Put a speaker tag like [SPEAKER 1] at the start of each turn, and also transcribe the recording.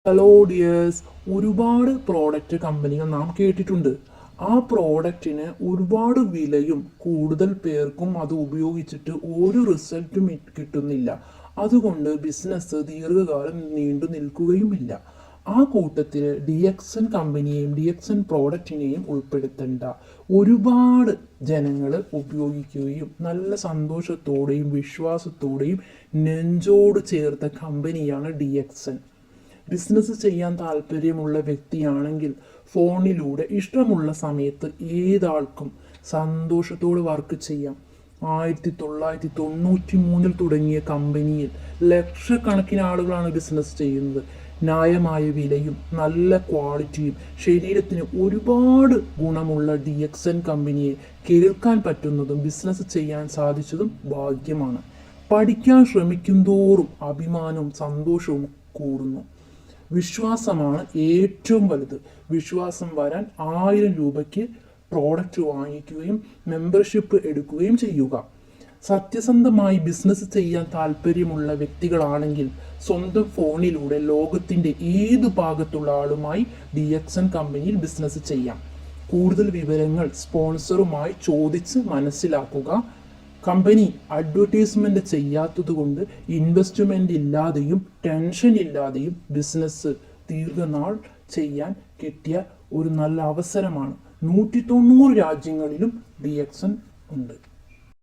[SPEAKER 1] Hello dears, ഒരുപാട് product കമ്പനികൾ നാം കേട്ടിട്ടുണ്ട്. ആ പ്രോഡക്റ്റിന് ഒരുപാട് വിലയും കൂടുതൽ പേർക്കും അത് ഉപയോഗിച്ചിട്ട് ഒരു റിസൾട്ടും കിട്ടുന്നില്ല. അതുകൊണ്ട് ബിസിനസ് ദീർഘകാലം നീണ്ടു നിൽക്കുകയുമില്ല. ആ കൂട്ടത്തിൽ DXN കമ്പനിയെയും DXN പ്രോഡക്റ്റിനെയും ഉൾപ്പെടുത്തേണ്ട. ഒരുപാട് ജനങ്ങൾ ഉപയോഗിക്കുകയും നല്ല സന്തോഷത്തോടെയും വിശ്വാസത്തോടെയും നെഞ്ചോട് ചേർത്ത കമ്പനിയാണ് DXN. ബിസിനസ് ചെയ്യാൻ താല്പര്യമുള്ള വ്യക്തിയാണെങ്കിൽ ഫോണിലൂടെ ഇഷ്ടമുള്ള സമയത്ത് ഏതാൾക്കും സന്തോഷത്തോടെ വർക്ക് ചെയ്യാം. 1993 തുടങ്ങിയ കമ്പനിയിൽ ലക്ഷക്കണക്കിന് ആളുകളാണ് ബിസിനസ് ചെയ്യുന്നത്. ന്യായമായ വിലയും നല്ല ക്വാളിറ്റിയും ശരീരത്തിന് ഒരുപാട് ഗുണമുള്ള DXN കമ്പനിയെ കേൾക്കാൻ പറ്റുന്നതും ബിസിനസ് ചെയ്യാൻ സാധിച്ചതും ഭാഗ്യമാണ്. പഠിക്കാൻ ശ്രമിക്കുന്തോറും അഭിമാനവും സന്തോഷവും കൂടുന്നു. വിശ്വാസമാണ് ഏറ്റവും വലുത്. വിശ്വാസം വരാൻ 1000 രൂപയ്ക്ക് പ്രോഡക്റ്റ് വാങ്ങിക്കുകയും മെമ്പർഷിപ്പ് എടുക്കുകയും ചെയ്യുക. സത്യസന്ധമായി ബിസിനസ് ചെയ്യാൻ താല്പര്യമുള്ള വ്യക്തികളാണെങ്കിൽ സ്വന്തം ഫോണിലൂടെ ലോകത്തിൻ്റെ ഏത് ഭാഗത്തുള്ള ആളുമായി DXN കമ്പനിയിൽ ബിസിനസ് ചെയ്യാം. കൂടുതൽ വിവരങ്ങൾ സ്പോൺസറുമായി ചോദിച്ച് മനസ്സിലാക്കുക. കമ്പനി അഡ്വർടൈസ്മെൻറ്റ് ചെയ്യാത്തതുകൊണ്ട് ഇൻവെസ്റ്റ്മെൻ്റ് ഇല്ലാതെയും ടെൻഷൻ ഇല്ലാതെയും ബിസിനസ് ദീർഘനാൾ ചെയ്യാൻ കിട്ടിയ ഒരു നല്ല അവസരമാണ്. 190 രാജ്യങ്ങളിലും DXN ഉണ്ട്.